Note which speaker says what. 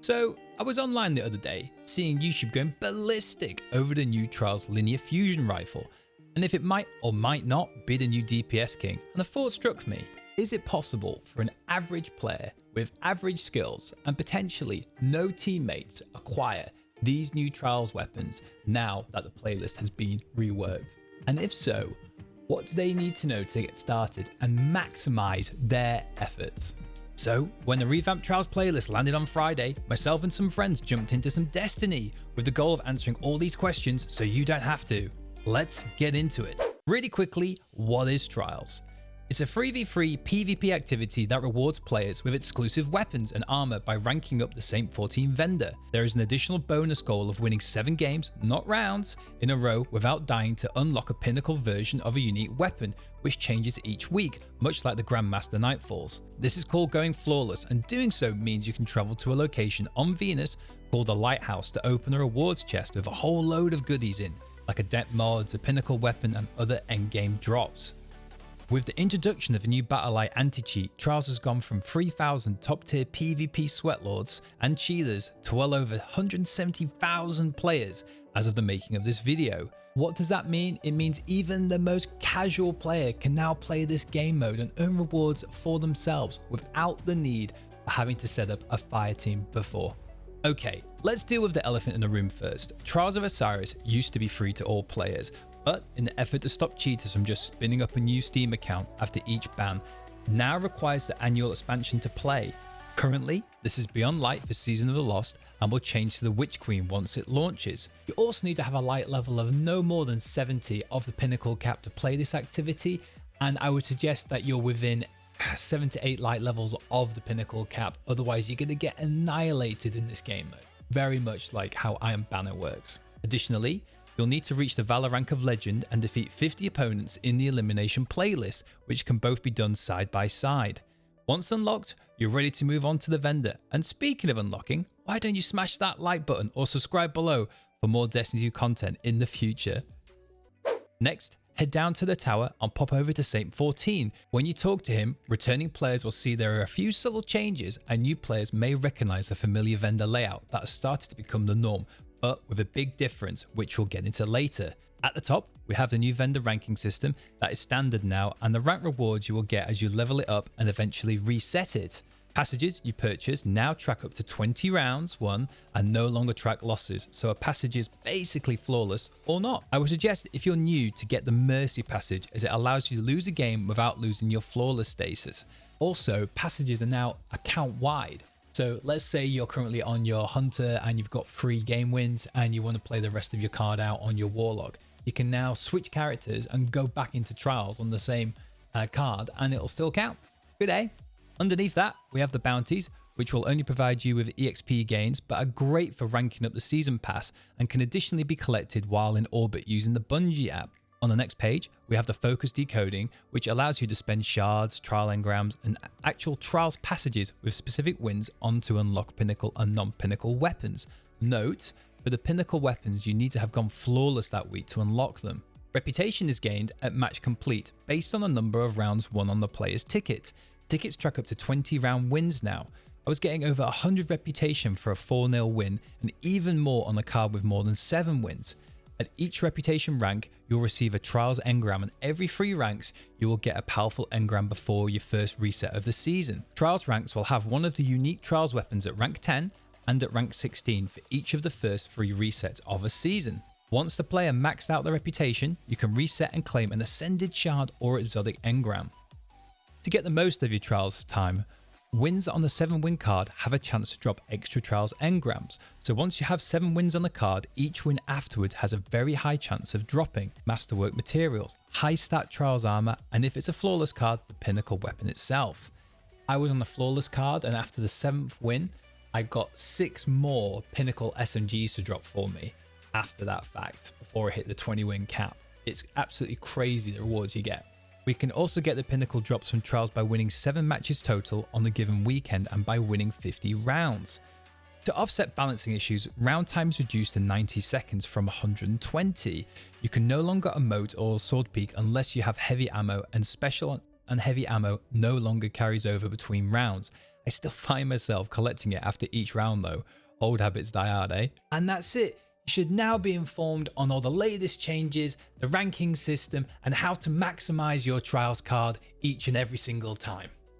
Speaker 1: So I was online the other day, seeing YouTube going ballistic over the new Trials linear fusion rifle, and if it might or might not be the new DPS king, and a thought struck me. Is it possible for an average player with average skills and potentially no teammates acquire these new Trials weapons now that the playlist has been reworked? And if so, what do they need to know to get started and maximize their efforts? So, when the revamped Trials playlist landed on Friday, myself and some friends jumped into some Destiny with the goal of answering all these questions so you don't have to. Let's get into it. Really quickly, what is Trials? It's a 3v3 PvP activity that rewards players with exclusive weapons and armor by ranking up the Saint 14 vendor. There is an additional bonus goal of winning 7 games, not rounds, in a row without dying to unlock a pinnacle version of a unique weapon, which changes each week, much like the Grandmaster Nightfalls. This is called going flawless, and doing so means you can travel to a location on Venus called a lighthouse to open a rewards chest with a whole load of goodies in, like adept mods, a pinnacle weapon, and other endgame drops. With the introduction of a new Battle.eye anti-cheat, Trials has gone from 3,000 top-tier PvP sweatlords and cheaters to well over 170,000 players as of the making of this video. What does that mean? It means even the most casual player can now play this game mode and earn rewards for themselves without the need for having to set up a fire team before. Okay, let's deal with the elephant in the room first. Trials of Osiris used to be free to all players, but in the effort to stop cheaters from just spinning up a new Steam account after each ban, now requires the annual expansion to play. Currently, this is Beyond Light for Season of the Lost and will change to the Witch Queen once it launches. You also need to have a light level of no more than 70 of the pinnacle cap to play this activity, and I would suggest that you're within 7 to 8 light levels of the pinnacle cap, otherwise you're going to get annihilated in this game mode, very much like how Iron Banner works. Additionally, you'll need to reach the Valor rank of Legend and defeat 50 opponents in the elimination playlist, which can both be done side by side. Once unlocked, you're ready to move on to the vendor. And speaking of unlocking, why don't you smash that like button or subscribe below for more Destiny 2 content in the future. Next, head down to the tower and pop over to Saint 14. When you talk to him, returning players will see there are a few subtle changes, and new players may recognize the familiar vendor layout that has started to become the norm, but with a big difference, which we'll get into later. At the top, we have the new vendor ranking system that is standard now, and the rank rewards you will get as you level it up and eventually reset it. Passages you purchase now track up to 20 rounds won and no longer track losses, so a passage is basically flawless or not. I would suggest if you're new to get the Mercy passage, as it allows you to lose a game without losing your flawless status. Also, passages are now account wide. So let's say you're currently on your Hunter and you've got 3 game wins and you want to play the rest of your card out on your Warlock. You can now switch characters and go back into Trials on the same card and it'll still count. Good day. Underneath that, we have the bounties, which will only provide you with EXP gains, but are great for ranking up the season pass and can additionally be collected while in orbit using the Bungie app. On the next page, we have the focus decoding, which allows you to spend shards, trial engrams, and actual trials passages with specific wins on to unlock pinnacle and non-pinnacle weapons. Note, for the pinnacle weapons, you need to have gone flawless that week to unlock them. Reputation is gained at match complete based on the number of rounds won on the player's ticket. Tickets track up to 20 round wins now. I was getting over 100 reputation for a 4-0 win and even more on a card with more than 7 wins. At each reputation rank, you'll receive a Trials engram, and every 3 ranks, you will get a powerful engram before your first reset of the season. Trials ranks will have one of the unique Trials weapons at rank 10 and at rank 16 for each of the first 3 resets of a season. Once the player maxed out their reputation, you can reset and claim an Ascended Shard or exotic engram. To get the most of your Trials time, wins on the 7 win card have a chance to drop extra Trials engrams, so once you have 7 wins on the card, each win afterwards has a very high chance of dropping Masterwork materials, high stat Trials armor, and if it's a flawless card, the pinnacle weapon itself. I was on the flawless card, and after the 7th win, I got 6 more pinnacle SMGs to drop for me after that fact, before I hit the 20 win cap. It's absolutely crazy the rewards you get. We can also get the pinnacle drops from Trials by winning 7 matches total on the given weekend and by winning 50 rounds. To offset balancing issues, round time is reduced to 90 seconds from 120. You can no longer emote or sword peek unless you have heavy ammo, and special and heavy ammo no longer carries over between rounds. I still find myself collecting it after each round though. Old habits die hard, eh? And that's it. You should now be informed on all the latest changes, the ranking system, and how to maximize your Trials card each and every single time.